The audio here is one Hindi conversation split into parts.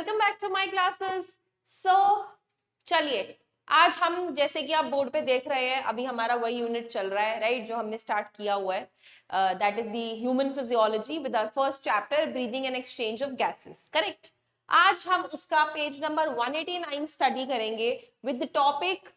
Welcome back to my classes. चलिए आज हम, जैसे कि आप बोर्ड पे देख रहे हैं, अभी हमारा वही यूनिट चल रहा है, राइट, जो हमने स्टार्ट किया हुआ है, that is the human physiology with our first chapter breathing and exchange of gases. Correct. आज हम उसका पेज नंबर 189 स्टडी करेंगे with the topic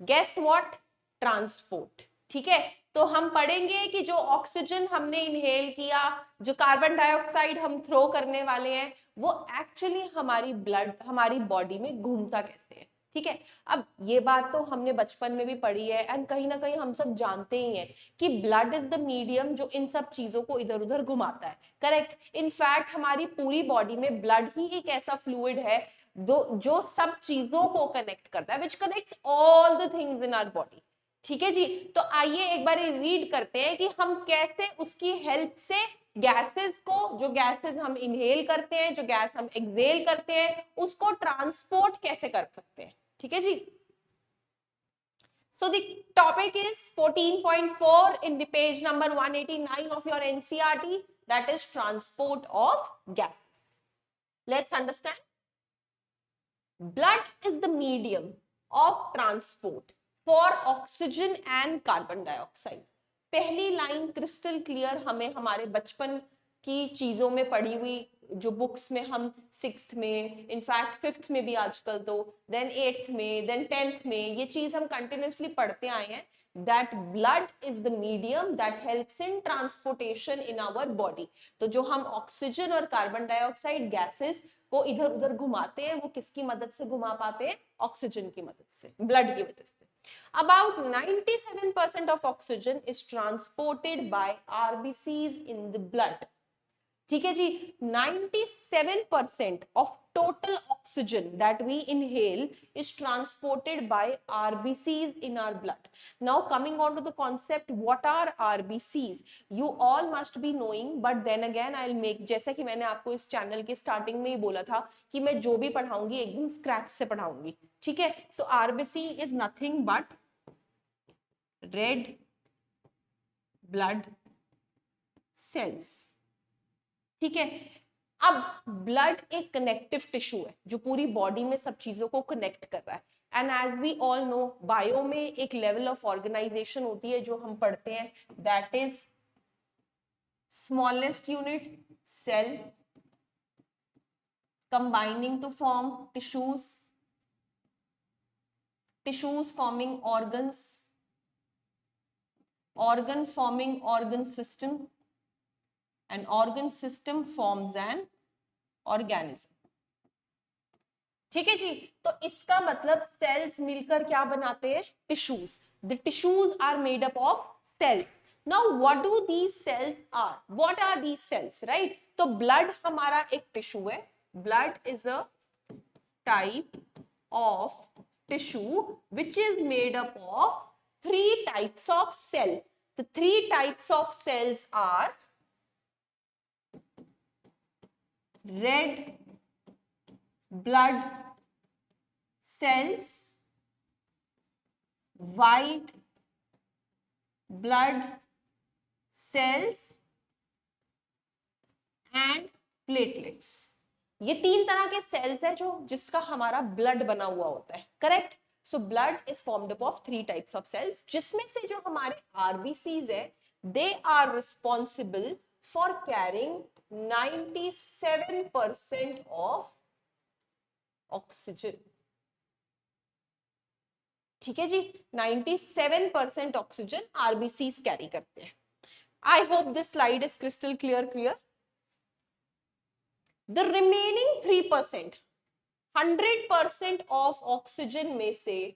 guess what, transport. ठीक है, तो हम पढ़ेंगे कि जो ऑक्सीजन हमने इनहेल किया, जो कार्बन डाइऑक्साइड हम थ्रो करने वाले हैं, वो एक्चुअली हमारी ब्लड, हमारी बॉडी में घूमता कैसे है। ठीक है, अब ये बात तो हमने बचपन में भी पढ़ी है एंड कहीं ना कहीं हम सब जानते ही हैं कि ब्लड इज द मीडियम जो इन सब चीजों को इधर उधर घुमाता है। करेक्ट। इनफैक्ट हमारी पूरी बॉडी में ब्लड ही एक ऐसा फ्लूइड है जो सब चीजों को कनेक्ट करता है, which connects all the things in our body. ठीक है जी, तो आइए एक बार रीड करते हैं कि हम कैसे उसकी हेल्प से गैसेस को, जो गैसेस हम इनहेल करते हैं, जो गैस हम एक्सहेल करते हैं, उसको ट्रांसपोर्ट कैसे कर सकते हैं। ठीक है जी। So the topic is 14.4 in the page number 189 of your NCERT, that is transport of gases. Let's understand. Blood is the medium of transport for oxygen and carbon dioxide. पहली लाइन क्रिस्टल क्लियर हमें हमारे बचपन की चीजों में पढ़ी हुई, जो बुक्स में हम 6th में, इनफैक्ट 5th में भी आजकल, तो देन 8th में, देन 10th में, ये चीज हम कंटिन्यूसली पढ़ते आए हैं, that blood is the medium that helps in transportation in our body. तो जो हम ऑक्सीजन और कार्बन डाइऑक्साइड गैसेस को इधर उधर घुमाते हैं, वो किसकी मदद से घुमा पाते हैं? ऑक्सीजन की मदद से, ब्लड की वजह से। About 97% of oxygen is transported by RBCs in the blood. ठीक है जी, 97% of total oxygen that we inhale is transported by RBCs in our blood. Now coming on to the concept, what are RBCs? You all must be knowing, but then again I'll make, जैसा कि मैंने आपको इस चैनल के स्टार्टिंग में ही बोला था कि मैं जो भी पढ़ाऊंगी एकदम स्क्रैच से पढ़ाऊंगी। ठीक है, सो RBC is nothing but red blood cells। ठीक है, अब ब्लड एक कनेक्टिव टिश्यू है जो पूरी बॉडी में सब चीजों को कनेक्ट कर रहा है। And as we all know, bio में एक लेवल ऑफ ऑर्गेनाइजेशन होती है जो हम पढ़ते हैं, that is smallest unit cell combining to form tissues forming organs, organ forming organ system, an organ system forms an organism। ठीक है जी, तो इसका मतलब सेल्स मिलकर क्या बनाते हैं? Tissues. The tissues are made up of cells. Now what do these cells are? What are these cells, right? तो ब्लड हमारा एक टिश्यू है। Blood is a type of tissue which is made up of 3 types of cell. The 3 types of cells are red blood cells, white blood cells and platelets। ये 3 तरह के सेल्स है जो जिसका हमारा ब्लड बना हुआ होता है। Correct. So blood is formed up of 3 types of cells, जिसमें से जो हमारे RBCs है, they are responsible for carrying 97% of oxygen। ठीक है जी, 97% ऑक्सीजन RBCs कैरी करते हैं। I hope this slide is crystal clear। The remaining 3%, 100% of oxygen में से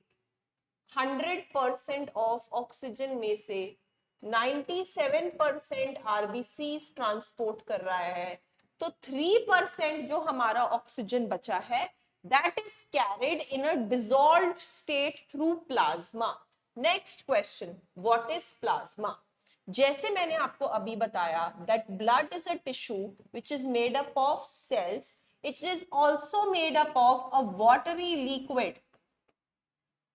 100% ऑफ ऑक्सीजन में से 97% RBCs ट्रांसपोर्ट कर रहा है, तो 3% जो हमारा ऑक्सीजन बचा है, that is carried in a dissolved state through plasma। Next question, what is plasma? जैसे मैंने आपको अभी बताया that blood is a tissue which is made up of cells, it is also made up of a watery liquid।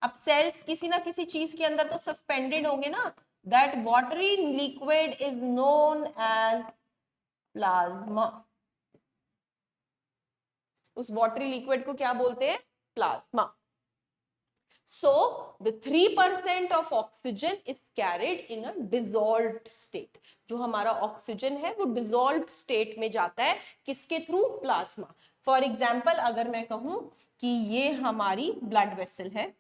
अब सेल्स किसी ना किसी चीज के अंदर तो सस्पेंडेड होंगे ना, that watery liquid is known as plasma. उस वाटरी लिक्विड को क्या बोलते हैं? Plasma. So the 3% of oxygen is carried in a dissolved state. जो हमारा ऑक्सीजन है वो dissolved state में जाता है, किसके थ्रू? प्लाज्मा. फॉर एग्जाम्पल अगर मैं कहूं कि ये हमारी ब्लड वेसल है,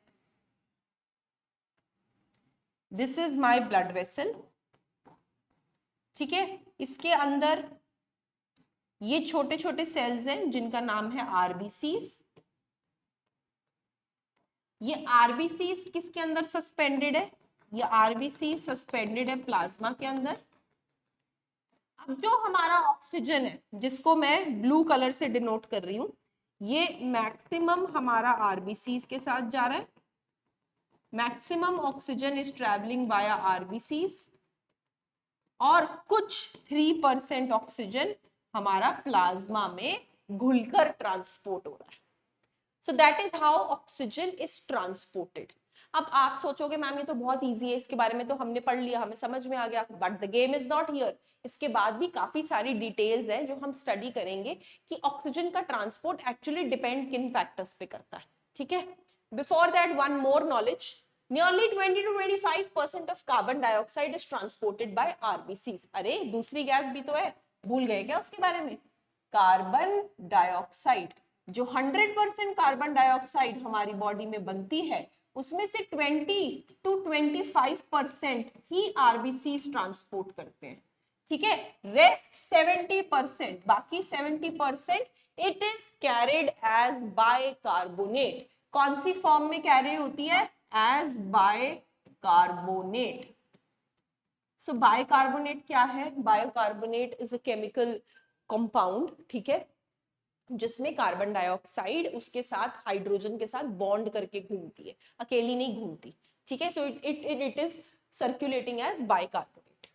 this is my blood vessel, ठीक है, इसके अंदर ये छोटे छोटे सेल्स हैं जिनका नाम है आरबीसीज. ये आरबीसीज किसके अंदर सस्पेंडेड है? ये आरबीसी सस्पेंडेड है प्लाज्मा के अंदर. अब जो हमारा ऑक्सीजन है जिसको मैं ब्लू कलर से डिनोट कर रही हूं, ये मैक्सिमम हमारा आरबीसीज के साथ जा रहा है. Maximum oxygen is travelling via RBCs और कुछ 3% ऑक्सीजन हमारा प्लाज्मा में घुलकर ट्रांसपोर्ट हो रहा है. So that is how oxygen is transported. अब आप सोचोगे मैम ये तो बहुत इजी है, इसके बारे में तो हमने पढ़ लिया, हमें समझ में आ गया, but the game is not here. इसके बाद भी काफी सारी डिटेल्स हैं जो हम स्टडी करेंगे कि ऑक्सीजन का ट्रांसपोर्ट एक्चुअली डिपेंड किन फैक्टर्स पे करता है. ठीक है, before that one more knowledge. Nearly 20 to 25% of carbon dioxide is transported by RBCs. अरे दूसरी गैस भी तो है, भूल गए क्या उसके बारे में? Carbon dioxide. जो 100% कार्बन डाइऑक्साइड हमारी बॉडी में बनती है उसमें से 20 to 25% ही आरबीसीज ट्रांसपोर्ट करते हैं. ठीक है, रेस्ट 70%, बाकी 70% it is carried as bicarbonate. कौन सी फॉर्म में कैरी होती है? As bicarbonate. सो बाइकार्बोनेट क्या है? Bicarbonate is a chemical compound, ठीक है, जिसमें कार्बन डाइऑक्साइड उसके साथ हाइड्रोजन के साथ बॉन्ड करके घूमती है, अकेली नहीं घूमती. ठीक है, so it is circulating as bicarbonate.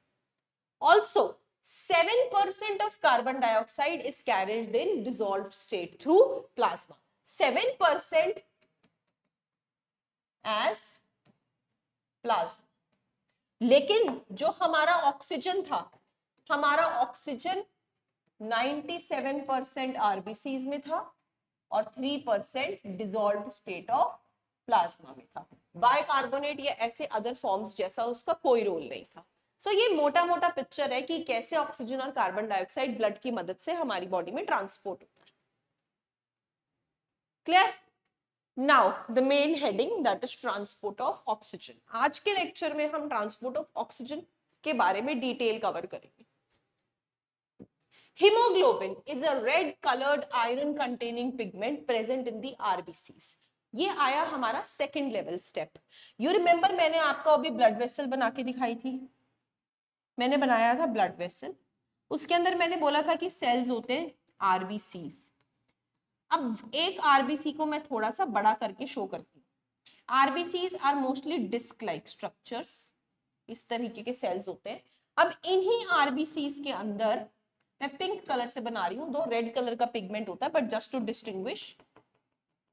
Also 7% of carbon dioxide is carried in dissolved state through plasma. 7% as plasma. लेकिन जो हमारा ऑक्सीजन था, हमारा ऑक्सीजन 97% आरबीसीज में था और 3% डिसॉल्व्ड स्टेट ऑफ प्लाज्मा में था. बाइकार्बोनेट या ऐसे अदर फॉर्म्स जैसा उसका कोई रोल नहीं था. सो ये मोटा मोटा पिक्चर है कि कैसे ऑक्सीजन और कार्बन डाइऑक्साइड ब्लड की मदद से हमारी बॉडी में ट्रांसपोर्ट होता है. Clear? Now the main heading that is transport of oxygen. आज के लेक्चर में हम ट्रांसपोर्ट ऑफ ऑक्सीजन के बारे में डिटेल कवर करेंगे. Hemoglobin is a red colored iron containing pigment present in the RBCs. ये आया हमारा second level step. You remember मैंने आपको अभी ब्लड वेसल बना के दिखाई थी. मैंने बनाया था ब्लड वेसल, उसके अंदर मैंने बोला था कि सेल्स होते हैं आरबीसीज. अब एक आरबीसी को मैं थोड़ा सा बड़ा करके शो करती हूँ. RBCs are mostly disc like structures, इस तरीके के सेल्स होते हैं. अब इन्हीं आरबीसीज के अंदर मैं पिंक कलर से बना रही हूं, दो रेड कलर का पिगमेंट होता है, but just to distinguish,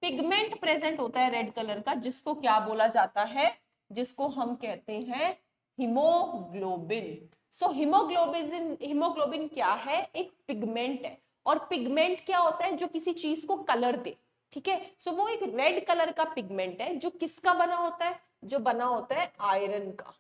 pigment present होता है रेड कलर का, जिसको क्या बोला जाता है? जिसको हम कहते हैं हीमोग्लोबिन. सो हीमोग्लोबिन क्या है? एक पिगमेंट है. और पिगमेंट क्या होता है? जो किसी चीज को कलर दे. ठीक है, सो वो एक रेड कलर का पिगमेंट है जो किसका बना होता है? जो बना होता है आयरन का,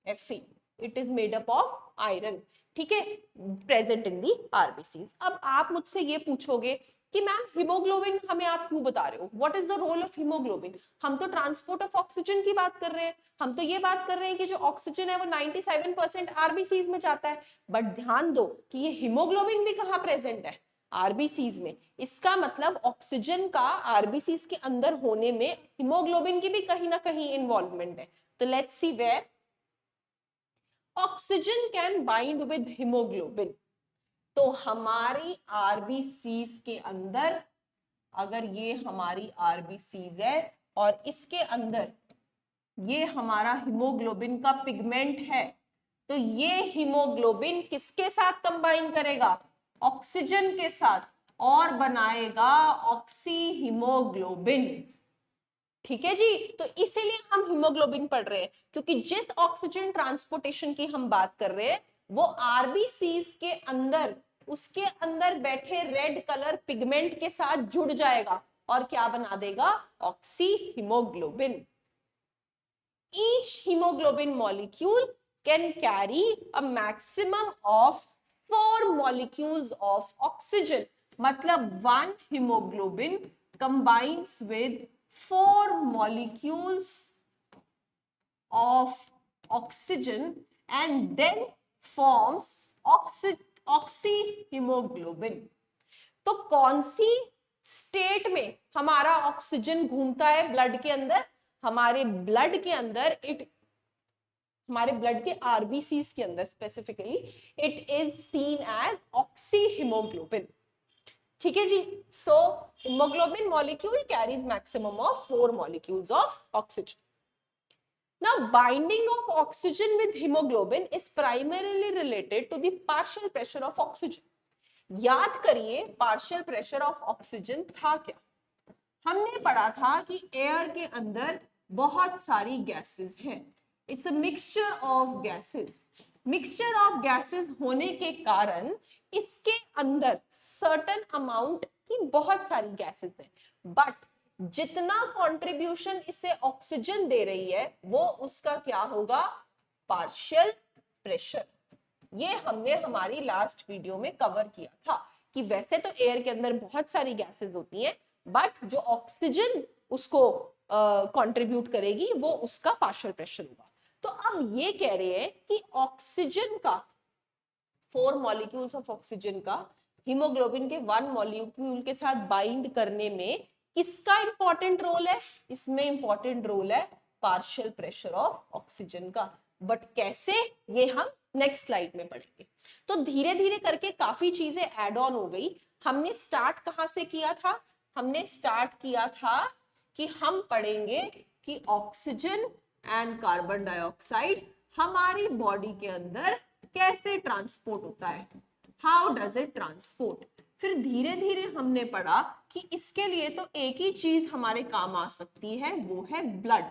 Fe. It is made up of iron. ठीक है, प्रेजेंट इन दी आरबीसीज. अब आप मुझसे ये पूछोगे कि मैम हीमोग्लोबिन हमें आप क्यों बता रहे हो? What is the role of haemoglobin? हम तो ट्रांसपोर्ट ऑफ ऑक्सीजन की बात कर रहे हैं, हम तो ये बात कर रहे हैं कि जो ऑक्सीजन है वो 97% आरबीसीज में जाता है. बट ध्यान दो कि ये हीमोग्लोबिन भी कहाँ प्रेजेंट है? आरबीसीज में. इसका मतलब ऑक्सीजन का आरबीसीज के अंदर होने में हीमोग्लोबिन की भी कहीं ना कहीं इन्वॉल्वमेंट है. तो let's see where oxygen can bind with haemoglobin. तो हमारी आरबीसीज के अंदर, अगर ये हमारी आरबीसीज है और इसके अंदर ये हमारा हीमोग्लोबिन का पिगमेंट है, तो ये हीमोग्लोबिन किसके साथ कंबाइन करेगा? ऑक्सीजन के साथ, और बनाएगा ऑक्सी हीमोग्लोबिन. ठीक है जी, तो इसीलिए हम हीमोग्लोबिन पढ़ रहे हैं, क्योंकि जिस ऑक्सीजन ट्रांसपोर्टेशन की हम बात कर रहे हैं वो आरबीसीज के अंदर उसके अंदर बैठे रेड कलर पिगमेंट के साथ जुड़ जाएगा और क्या बना देगा, oxy haemoglobin. Each hemoglobin molecule can carry a maximum of 4 molecules of oxygen. मतलब 1 hemoglobin combines with 4 molecules of oxygen and then forms oxyhemoglobin. तो कौन सी स्टेट में हमारा ऑक्सीजन घूमता है ब्लड के अंदर, हमारे ब्लड के अंदर हमारे ब्लड के आरबीसीज के अंदर specifically it is seen as oxyhaemoglobin. ठीक है जी। So haemoglobin molecule carries maximum of 4 molecules of oxygen. Now, binding of oxygen with hemoglobin is primarily related to the partial pressure of oxygen. याद करिए पार्शियल प्रेशर ऑफ ऑक्सीजन था क्या, हमने पढ़ा था कि एयर के अंदर बहुत सारी गैसेस हैं, it's a mixture of gases. Mixture of gases होने के कारण इसके अंदर सर्टेन अमाउंट की बहुत सारी गैसेस हैं, बट जितना कंट्रीब्यूशन इसे ऑक्सीजन दे रही है वो उसका क्या होगा, पार्शियल प्रेशर। ये हमने हमारी लास्ट वीडियो में कवर किया था कि वैसे तो एयर के अंदर बहुत सारी गैसेस होती हैं, बट जो ऑक्सीजन उसको कंट्रीब्यूट करेगी वो उसका पार्शियल प्रेशर होगा। तो अब ये कह रहे हैं कि ऑक्सीजन का 4 मॉलिक्यूल्स ऑफ ऑक्सीजन का हीमोग्लोबिन के 1 मॉलिक्यूल के साथ बाइंड करने में किसका इंपॉर्टेंट रोल है, इसमें इंपॉर्टेंट रोल है पार्शियल प्रेशर ऑफ ऑक्सीजन का। बट कैसे, ये हम नेक्स्ट स्लाइड में पढ़ेंगे। तो धीरे धीरे करके काफी चीजें ऐड ऑन हो गई। हमने स्टार्ट कहां से किया था, हमने स्टार्ट किया था कि हम पढ़ेंगे कि ऑक्सीजन एंड कार्बन डाइऑक्साइड हमारी बॉडी के अंदर कैसे ट्रांसपोर्ट होता है, हाउ डज इट ट्रांसपोर्ट। फिर धीरे धीरे हमने पढ़ा कि इसके लिए तो एक ही चीज हमारे काम आ सकती है, वो है ब्लड।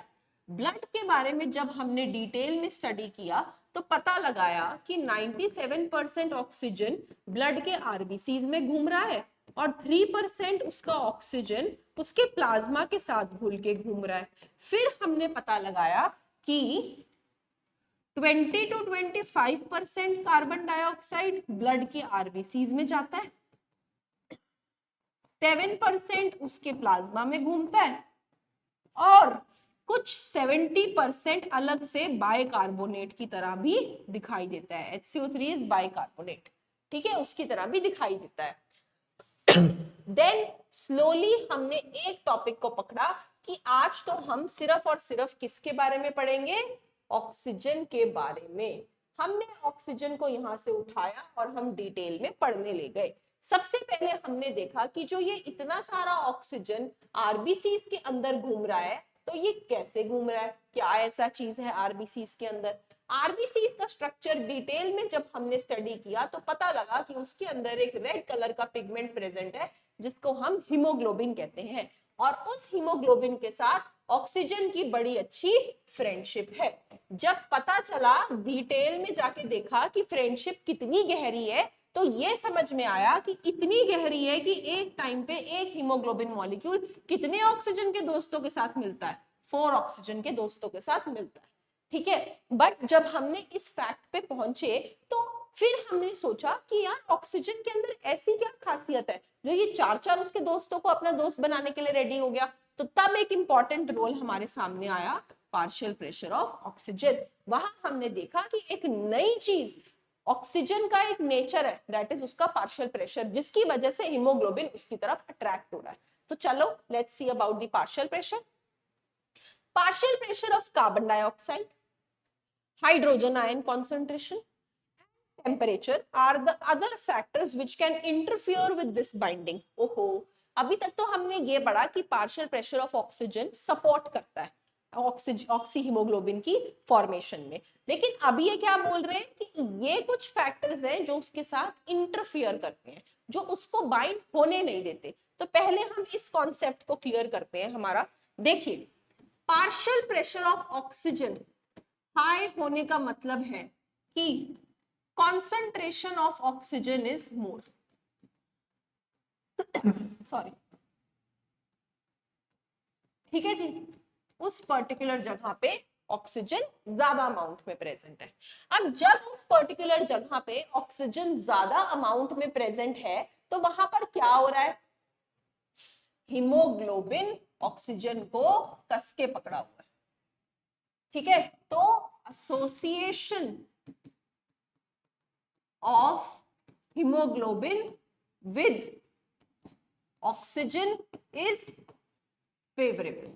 ब्लड के बारे में जब हमने डिटेल में स्टडी किया तो पता लगाया कि 97% ऑक्सीजन ब्लड के आरबीसीज में घूम रहा है और 3% उसका ऑक्सीजन उसके प्लाज्मा के साथ घुल के घूम रहा है। फिर हमने पता लगाया कि 20 to 25% कार्बन डाइऑक्साइड ब्लड के आरबीसीज में जाता है, 7% उसके प्लाज्मा में घूमता है और कुछ 70% अलग से बाइकार्बोनेट की तरह भी दिखाई देता है। HCO3 इज बाइकार्बोनेट, ठीक है, उसकी तरह भी दिखाई देता है। देन स्लोली हमने एक टॉपिक को पकड़ा कि आज तो हम सिर्फ और सिर्फ किसके बारे में पढ़ेंगे, ऑक्सीजन के बारे में। हमने ऑक्सीजन को यहां से उठाया और हम डिटेल में पढ़ने ले गए। सबसे पहले हमने देखा कि जो ये इतना सारा ऑक्सीजन आरबीसीज के अंदर घूम रहा है, तो ये कैसे घूम रहा है, क्या ऐसा चीज है आरबीसीज के अंदर। आरबीसीज का स्ट्रक्चर डिटेल में जब हमने स्टडी किया तो पता लगा कि उसके अंदर एक रेड कलर का पिगमेंट प्रेजेंट है जिसको हम हीमोग्लोबिन कहते हैं, और उस हीमोग्लोबिन के साथ ऑक्सीजन की बड़ी अच्छी फ्रेंडशिप है। जब पता चला, डिटेल में जाके देखा कि फ्रेंडशिप कितनी गहरी है, तो ये समझ में आया कि इतनी गहरी है कि एक टाइम पे एक हीमोग्लोबिन मॉलिक्यूल कितने ऑक्सीजन के दोस्तों के साथ मिलता है, 4 ऑक्सीजन के दोस्तों के साथ मिलता है, ठीक है। बट जब हमने इस फैक्ट पे पहुंचे तो फिर हमने सोचा कि यार ऑक्सीजन के अंदर ऐसी क्या खासियत है जो ये 4 उसके दोस्तों को अपना दोस्त बनाने के लिए रेडी हो गया। तो तब एक इंपॉर्टेंट रोल हमारे सामने आया, पार्शियल प्रेशर ऑफ ऑक्सीजन। वहां हमने देखा कि एक नई चीज, ऑक्सीजन का एक नेचर है, दैट इज उसका पार्शियल प्रेशर, जिसकी वजह से हीमोग्लोबिन उसकी तरफ अट्रैक्ट हो रहा है। तो चलो let's see about the partial pressure. Partial pressure of carbon dioxide, hydrogen ion concentration, temperature are the other factors which can interfere with this binding. ओहो, अभी तक तो हमने ये पढ़ा कि partial pressure of oxygen support करता है ऑक्सी हीमोग्लोबिन की फॉर्मेशन में, लेकिन अभी ये क्या बोल रहे हैं कि ये कुछ फैक्टर्स हैं जो उसके साथ इंटरफियर करते हैं, जो उसको बाइंड होने नहीं देते। तो पहले हम इस कॉन्सेप्ट को क्लियर करते हैं हमारा। देखिए, partial pressure of oxygen high होने का मतलब है कि concentration of oxygen is more. Sorry, ठीक है जी, उस पर्टिकुलर जगह पे ऑक्सीजन ज्यादा अमाउंट में प्रेजेंट है। अब जब उस पर्टिकुलर जगह पे ऑक्सीजन ज्यादा अमाउंट में प्रेजेंट है तो वहां पर क्या हो रहा है, हीमोग्लोबिन ऑक्सीजन को कस के पकड़ा हुआ है, ठीक है। तो association of haemoglobin with oxygen is favourable,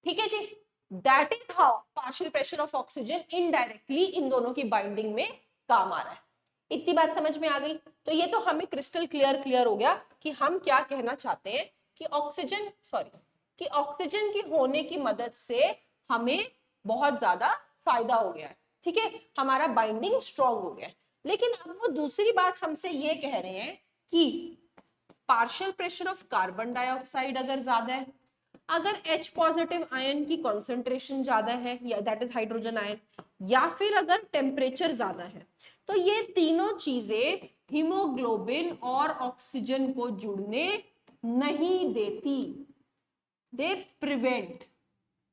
ठीक है जी। That is how partial pressure of oxygen indirectly इन दोनों की बाइंडिंग में काम आ रहा है। इतनी बात समझ में आ गई? तो ये तो हमें क्रिस्टल क्लियर हो गया कि हम क्या कहना चाहते हैं कि ऑक्सीजन की होने की मदद से हमें बहुत ज्यादा फायदा हो गया है, ठीक है, हमारा बाइंडिंग स्ट्रॉन्ग हो गया है। लेकिन अब वो दूसरी बात हमसे ये कह रहे हैं कि partial pressure of carbon dioxide अगर ज्यादा है, अगर H पॉजिटिव आयन की कॉन्सेंट्रेशन ज्यादा है, या दैट इज हाइड्रोजन आयन, या फिर अगर टेम्परेचर ज्यादा है, तो ये तीनों चीजें हीमोग्लोबिन और ऑक्सीजन को जुड़ने नहीं देती, they prevent,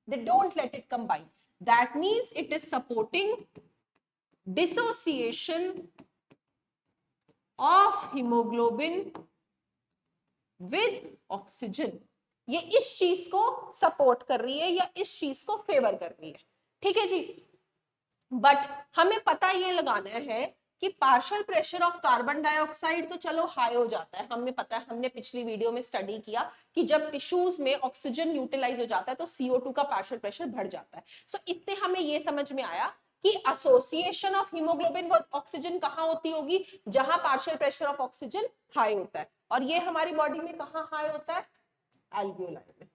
they don't let it combine. That means it is supporting dissociation of hemoglobin with oxygen. ये इस चीज को सपोर्ट कर रही है या इस चीज को फेवर कर रही है, ठीक है जी। बट हमें पता ये लगाना है कि partial pressure of carbon dioxide तो चलो हाई हो जाता है, हमें पता है, हमने पिछली वीडियो में स्टडी किया कि जब टिश्यूज में ऑक्सीजन यूटिलाइज हो जाता है तो CO2 का पार्शियल प्रेशर बढ़ जाता है। सो इससे हमें ये समझ में आया कि association of haemoglobin with oxygen कहाँ होती होगी, जहां partial pressure of oxygen high होता है। और ये हमारी बॉडी में कहाँ हाई होता है, एल्वियोलाई में,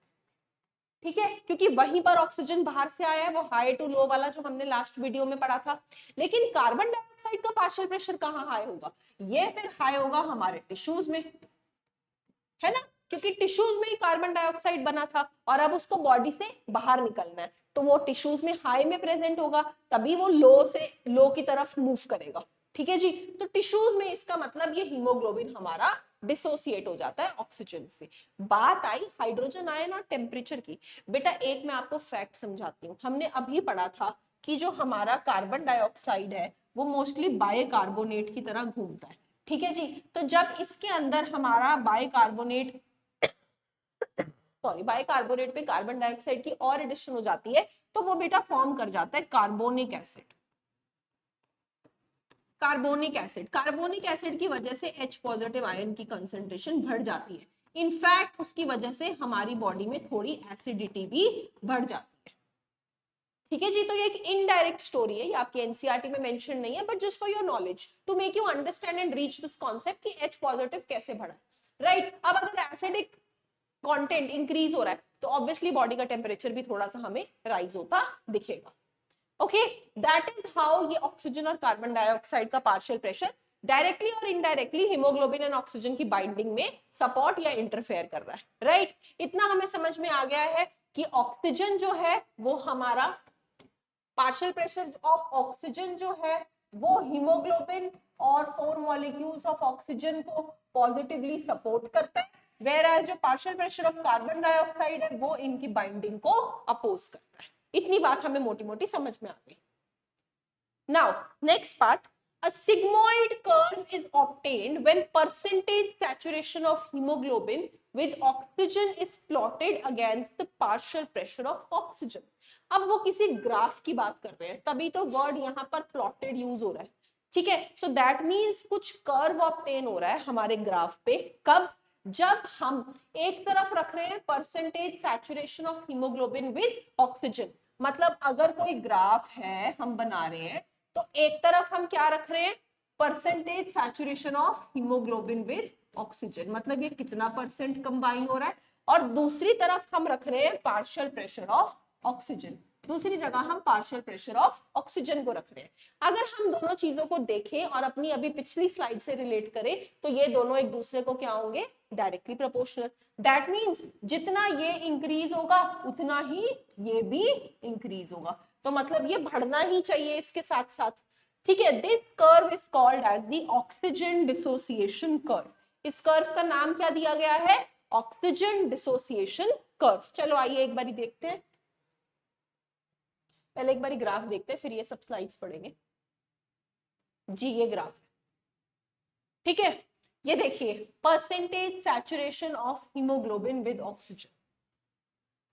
ठीक है, क्योंकि वहीं पर ऑक्सीजन बाहर से आया है, वो हाई टू लो वाला जो हमने लास्ट वीडियो में पढ़ा था। लेकिन कार्बन डाइऑक्साइड का पार्शियल प्रेशर कहाँ हाई होगा, ये फिर हाई होगा हमारे टिश्यूज में, है ना, क्योंकि टिश्यूज में ही कार्बन डाइऑक्साइड बना था और अब उसको बॉडी से बाहर निकलना है, तो वो टिश्यूज में हाई में प्रेजेंट होगा, तभी वो लो से लो की तरफ मूव करेगा, ठीक है जी। तो टिश्यूज में इसका मतलब ये हीमोग्लोबिन हमारा डिसोसिएट हो जाता है ऑक्सीजन से। बात आई हाइड्रोजन आयन और टेम्परेचर की। बेटा एक मैं आपको फैक्ट समझाती हूँ, हमने अभी पढ़ा था कि जो हमारा कार्बन डाइऑक्साइड है वो मोस्टली बाइकार्बोनेट की तरह घूमता है, ठीक है जी। तो जब इसके अंदर हमारा बाइकार्बोनेट पे कार्बन डाइऑक्साइड की और एडिशन हो जाती है तो वो बेटा फॉर्म कर जाता है कार्बोनिक एसिड। कार्बोनिक एसिड की वजह से H पॉजिटिव आयन की कंसंट्रेशन बढ़ जाती है। इनफैक्ट उसकी वजह से हमारी बॉडी में थोड़ी एसिडिटी भी बढ़ जाती है, ठीक है जी। तो ये एक इनडायरेक्ट स्टोरी है, ये आपकी एनसीईआरटी में मेंशन नहीं है, but just for your knowledge to make you understand and reach this concept कि H पॉजिटिव कैसे बढ़ा, राइट। अब अगर एसिडिक कंटेंट इंक्रीज हो रहा है तो ऑब्वियसली बॉडी का टेम्परेचर भी थोड़ा सा हमें राइज होता दिखेगा। ओके, दैट इज हाउ ये ऑक्सीजन और कार्बन डाइऑक्साइड का पार्शियल प्रेशर डायरेक्टली और इनडायरेक्टली हीमोग्लोबिन एंड ऑक्सीजन की बाइंडिंग में सपोर्ट या इंटरफेयर कर रहा है, राइट। इतना हमें समझ में आ गया है कि ऑक्सीजन जो है वो हमारा पार्शियल प्रेशर ऑफ ऑक्सीजन जो है वो हीमोग्लोबिन और 4 मॉलिक्यूल्स ऑफ ऑक्सीजन को पॉजिटिवली सपोर्ट करता है, whereas जो partial pressure of carbon dioxide है वो इनकी बाइंडिंग को अपोज करता है। इतनी बात हमें मोटी मोटी समझ में आ गई। Now next part, a sigmoid curve is obtained when percentage saturation of hemoglobin with oxygen is plotted against the partial pressure of oxygen. अब वो किसी ग्राफ की बात कर रहे हैं, तभी तो वर्ड यहाँ पर प्लॉटेड यूज हो रहा है, ठीक है। सो दैट मीन्स कुछ कर्व ऑब्टेन हो रहा है हमारे ग्राफ पे, कब, जब हम एक तरफ रख रहे हैं percentage saturation of haemoglobin with oxygen. मतलब अगर कोई ग्राफ है हम बना रहे हैं तो एक तरफ हम क्या रख रहे हैं, percentage saturation of haemoglobin with oxygen, मतलब ये कितना परसेंट कंबाइन हो रहा है, और दूसरी तरफ हम रख रहे हैं पार्शियल प्रेशर ऑफ ऑक्सीजन, दूसरी जगह हम पार्शियल प्रेशर ऑफ ऑक्सीजन को रख रहे हैं। अगर हम दोनों चीजों को देखें और अपनी अभी पिछली स्लाइड से रिलेट करें तो ये दोनों एक दूसरे को क्या होंगे, डायरेक्टली प्रोपोर्शनल। दैट मींस जितना ये इंक्रीज होगा उतना ही ये भी इंक्रीज होगा। तो मतलब ये बढ़ना ही चाहिए इसके साथ साथ। ठीक है, this curve is called as the oxygen dissociation curve. इस कर्व का नाम क्या दिया गया है? Oxygen dissociation curve. चलो आइए एक बारी देखते हैं, पहले एक बारी ग्राफ देखते हैं, फिर ये सब स्लाइड्स पढ़ेंगे जी। ये ग्राफ है, ठीक है, ये देखिए percentage saturation of haemoglobin with oxygen.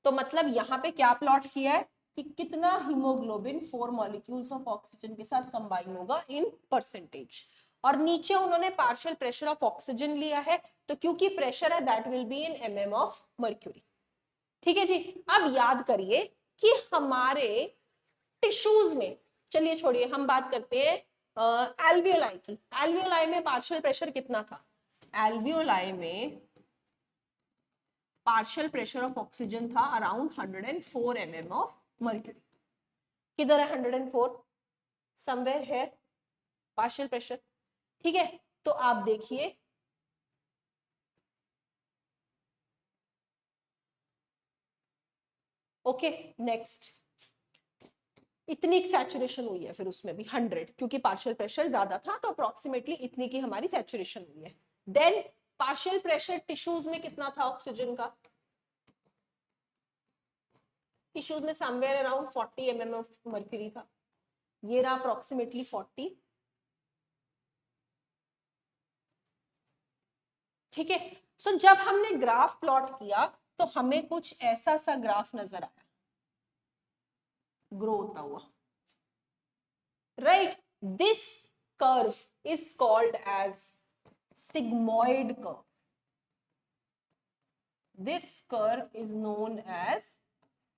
तो मतलब यहाँ पे क्या प्लॉट किया है कि कितना हीमोग्लोबिन 4 मॉलिक्यूल्स ऑफ ऑक्सीजन के साथ कंबाइन होगा इन परसेंटेज। और नीचे उन्होंने पार्शियल प्रेशर ऑफ ऑक्सीजन लिया है, तो क्योंकि प्रेशर है that will be in mm of mercury. ठीक है जी। अब याद करिए कि हमारे टिश्यूज में, चलिए छोड़िए, हम बात करते हैं एल्वियोलाई की। एल्वियोलाई में पार्शियल प्रेशर कितना था? एल्वियोलाई में पार्शियल प्रेशर ऑफ ऑक्सीजन था अराउंड 104 mm ऑफ मर्क्यूरी। किधर है 104? Somewhere here partial pressure. ठीक है, तो आप देखिए ओके नेक्स्ट, इतनी सैचुरेशन हुई है, फिर उसमें भी 100, क्योंकि पार्शियल प्रेशर ज्यादा था तो अप्रोक्सीमेटली इतनी की हमारी सैचुरेशन हुई है। देन पार्शियल प्रेशर टिश्यूज में कितना था ऑक्सीजन का? टिश्यूज में somewhere around 40 mm of mercury था। ये रहा अप्रोक्सीमेटली 40। ठीक है, सो जब हमने ग्राफ प्लॉट किया तो हमें कुछ ऐसा सा ग्राफ नजर आया, ग्रो होता हुआ, right. This curve is called as sigmoid curve. This curve is known as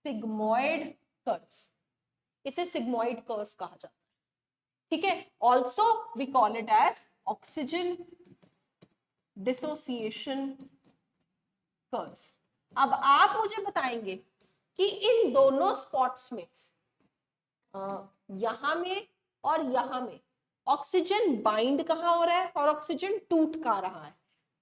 sigmoid curve. इसे sigmoid curve कहा जाता है। ठीक है, also we call it as oxygen dissociation curve. अब आप मुझे बताएंगे कि इन दोनों स्पॉट्स में, यहां में और यहां में, ऑक्सीजन बाइंड कहाँ हो रहा है और ऑक्सीजन टूट कहाँ रहा है?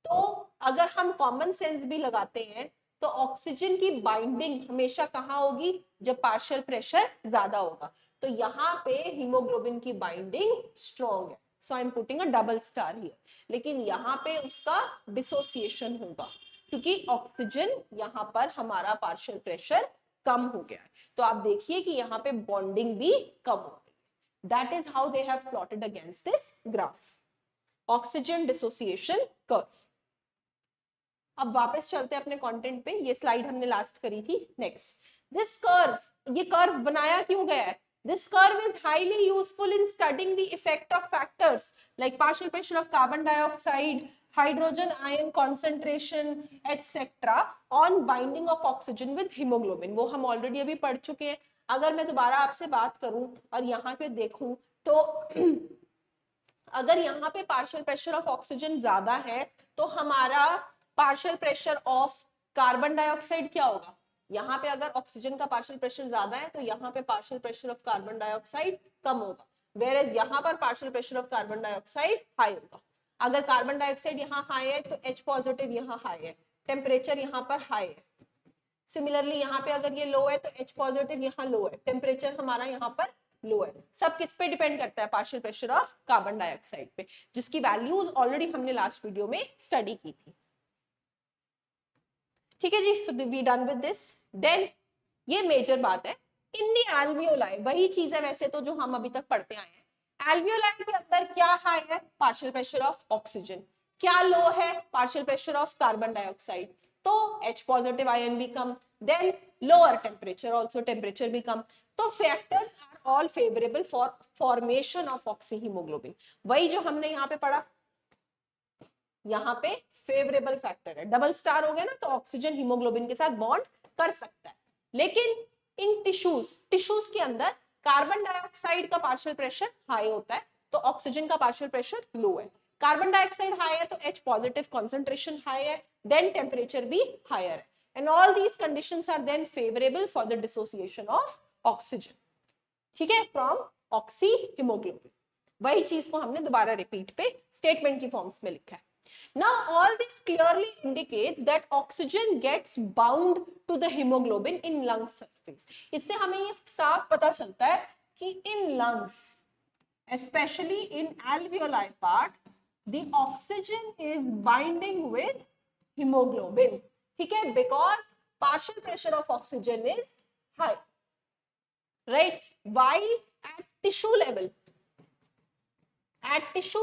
तो अगर हम कॉमन सेंस भी लगाते हैं तो ऑक्सीजन की बाइंडिंग हमेशा कहाँ होगी? जब पार्शियल प्रेशर ज्यादा होगा। तो यहाँ पे हीमोग्लोबिन की बाइंडिंग स्ट्रॉन्ग है, so I am putting a double star here. लेकिन यहाँ पे उसका डिसोसिएशन होगा क्योंकि ऑक्सीजन यहाँ पर हमारा पार्शियल प्रेशर कम हो गया है। तो आप देखिए कि यहाँ पे बॉन्डिंग भी कम हो गई। That is how they have plotted against this graph. Oxygen dissociation curve. अब वापस चलते हैं अपने कंटेंट पे, ये स्लाइड हमने लास्ट करी थी। नेक्स्ट, दिस कर्व, ये कर्व बनाया क्यों गया है? This curve is highly useful in studying the effect of factors like partial pressure of carbon dioxide, hydrogen ion concentration, etc. on binding of oxygen with hemoglobin. वो हम ऑलरेडी अभी पढ़ चुके हैं। अगर मैं दोबारा आपसे बात करूं और यहाँ पे देखूं तो अगर यहाँ पे पार्शियल प्रेशर ऑफ ऑक्सीजन ज्यादा है तो हमारा partial pressure of carbon dioxide क्या होगा? यहाँ पे अगर ऑक्सीजन का पार्शियल प्रेशर ज्यादा है तो यहाँ पे partial pressure of carbon dioxide कम होगा, वेयरएज यहाँ पर partial pressure of carbon dioxide high होगा। अगर कार्बन डाइऑक्साइड यहाँ हाई है तो H पॉजिटिव यहाँ हाई है, टेम्परेचर यहाँ पर हाई है। सिमिलरली यहाँ पे अगर ये लो है तो H पॉजिटिव यहाँ लो है, टेम्परेचर हमारा यहाँ पर लो है। सब किस पे डिपेंड करता है? Partial pressure of carbon dioxide पे, जिसकी वैल्यूज ऑलरेडी हमने लास्ट वीडियो में स्टडी की थी। ठीक है जी, so we done with this. Then ये मेजर बात है, इन दी एल्वियोलाई, वही चीज है वैसे तो जो हम अभी तक पढ़ते आए हैं। एल्वियोलाई के अंदर क्या हाई है? Partial pressure of oxygen. क्या लो है? Partial pressure of carbon dioxide, तो H पॉजिटिव आयन भी कम, then lower temperature, also temperature भी कम। तो factors are all favourable for formation of oxyhaemoglobin. वही जो हमने यहाँ पे पढ़ा, यहाँ पे फेवरेबल फैक्टर है, डबल स्टार हो गया ना, तो ऑक्सीजन हीमोग्लोबिन के साथ बॉन्ड कर सकता है। लेकिन इन टिश्यूज के अंदर कार्बन डाइऑक्साइड का पार्शियल प्रेशर हाई होता है तो ऑक्सीजन का पार्शियल प्रेशर लो है। कार्बन डाइऑक्साइड हाई है तो H पॉजिटिव कॉन्सेंट्रेशन हाई है, देन टेम्परेचर भी हायर है, and all these conditions are then favourable for the dissociation of oxygen, ठीक है, फ्रॉम ऑक्सीहीमोग्लोबिन। वही चीज को हमने दोबारा रिपीट पे स्टेटमेंट की फॉर्म्स में लिखा है। Now all this clearly indicates that oxygen gets bound to the hemoglobin in lung surface. इससे हमें ये साफ पता चलता है कि in lungs, especially in alveoli part, the oxygen is binding with hemoglobin. ठीक है, because partial pressure of oxygen is high, right? While at tissue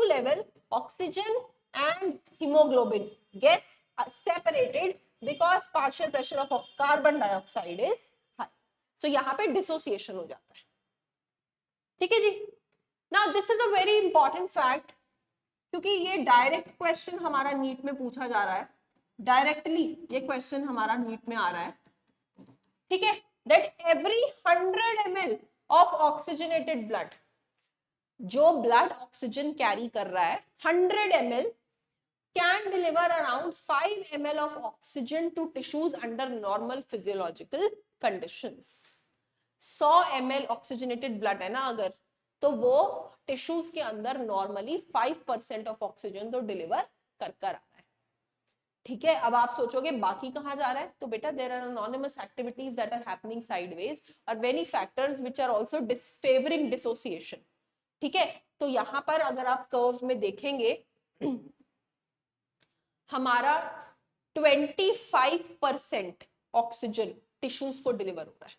level, oxygen and hemoglobin gets separated because partial pressure of carbon dioxide is high. So यहाँ पे dissociation हो जाता है. ठीक है जी. Now this is a very important fact, क्योंकि ये डायरेक्ट क्वेश्चन हमारा नीट में पूछा जा रहा है, डायरेक्टली ये क्वेश्चन हमारा नीट में आ रहा है. ठीक है, that every 100 ml of oxygenated blood, जो ब्लड ऑक्सीजन कैरी कर रहा है 100 ml can deliver around 5 ml of oxygen to tissues under normal physiological conditions. 100 ml oxygenated blood है ना अगर, तो वो टिश्यूज के अंदर नॉर्मली 5% ऑफ ऑक्सीजन तो डिलीवर कर आ रहा है. ठीक है, अब आप सोचोगे बाकी कहाँ जा रहा है, तो बेटा there are anonymous activities that are happening sideways or many factors which are also disfavoring dissociation. ठीक है, तो यहां पर अगर आप कर्व में देखेंगे हमारा 25% ऑक्सीजन टिश्यूज को डिलीवर हो रहा है.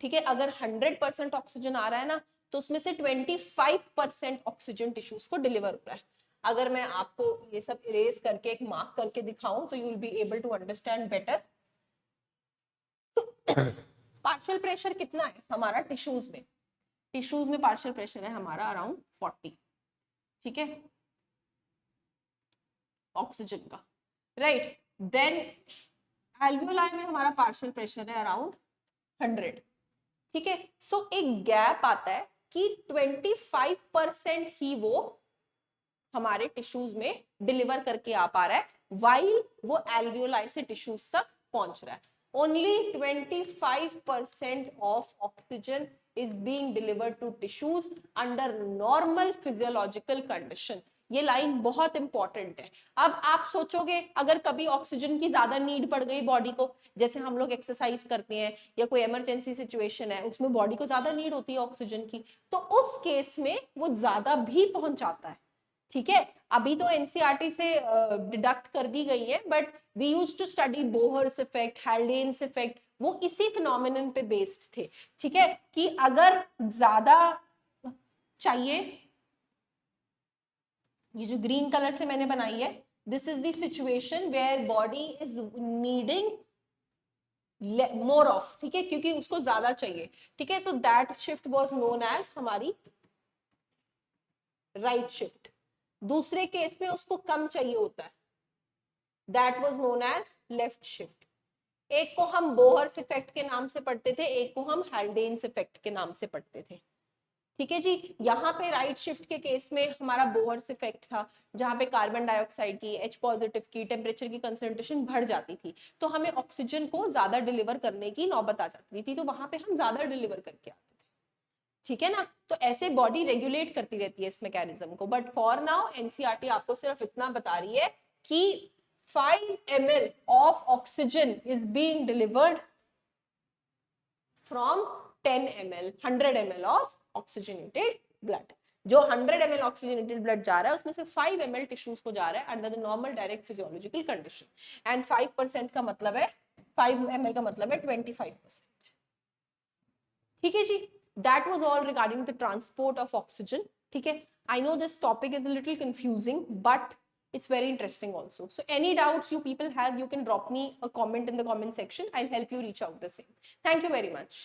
ठीक है, अगर 100% ऑक्सीजन आ रहा है ना, तो उसमें से 25% ऑक्सीजन टिश्यूज को डिलीवर हो रहा है. अगर मैं आपको ये सब इरेज करके एक मार्क करके दिखाऊं तो you will be able to understand better. Partial pressure कितना है हमारा टिश्यूज में? टिश्यूज में पार्शियल प्रेशर है हमारा अराउंड 40. ठीक है, ऑक्सीजन का, राइट. देन एल्वियोलाई में हमारा पार्शियल प्रेशर है अराउंड 100. ठीक है, सो एक गैप आता है कि 25% ही वो हमारे टिश्यूज में डिलीवर करके आ पा रहा है, वाइल वो एल्वियोलाई से टिश्यूज तक पहुंच रहा है. Only 25% of oxygen is being delivered to tissues under normal physiological condition. ये लाइन बहुत इंपॉर्टेंट है. अब आप सोचोगे अगर कभी ऑक्सीजन की ज्यादा नीड पड़ गई बॉडी को, जैसे हम लोग एक्सरसाइज करते हैं या कोई इमरजेंसी सिचुएशन है उसमें बॉडी को ज्यादा नीड होती है ऑक्सीजन की, तो उस केस में वो ज्यादा भी पहुंच जाता है. ठीक है, अभी तो एनसीईआरटी से डिडक्ट कर दी गई है, but we used to study Bohr's effect, Haldane's effect, वो इसी फिनोमिनन पे बेस्ड थे. ठीक है, कि अगर ज्यादा चाहिए, ये जो ग्रीन कलर से मैंने बनाई है, this is the situation where body is needing more of. ठीक है, क्योंकि उसको ज्यादा चाहिए. ठीक है, so that shift was known as हमारी राइट शिफ्ट. दूसरे केस में उसको कम चाहिए होता है, that was known as left shift. एक को हम बोहर्स इफेक्ट के नाम से पढ़ते थे, एक को हम हैल्डेन्स इफेक्ट के नाम से पढ़ते थे. ठीक है जी, यहाँ पे राइट शिफ्ट के केस में हमारा बोहर्स इफेक्ट था, जहां पे कार्बन डाइऑक्साइड की, H पॉजिटिव की, टेम्परेचर की कंसंट्रेशन बढ़ जाती थी, तो हमें ऑक्सीजन को ज्यादा डिलीवर करने की नौबत आ जाती थी, तो वहां पे हम ज्यादा डिलीवर करके आते थे. ठीक है ना, तो ऐसे बॉडी रेगुलेट करती रहती है इस मैकेनिज्म को. बट फॉर नाउ एनसीईआरटी आपको सिर्फ इतना बता रही है कि 5 ml of oxygen is being delivered from 10 ml, 100 ml of oxygenated blood. जो 100 ml oxygenated blood जा रहा है उसमें से 5 ml टिश्यूज को जा रहा है under the normal direct physiological condition. And 5% का मतलब है 5 ml का मतलब है 25%. ठीक है जी, that was all regarding the transport of oxygen. ठीक है, I know this topic is a little confusing, but it's very interesting also. So any doubts you people have, you can drop me a comment in the comment section. I'll help you reach out the same. Thank you very much.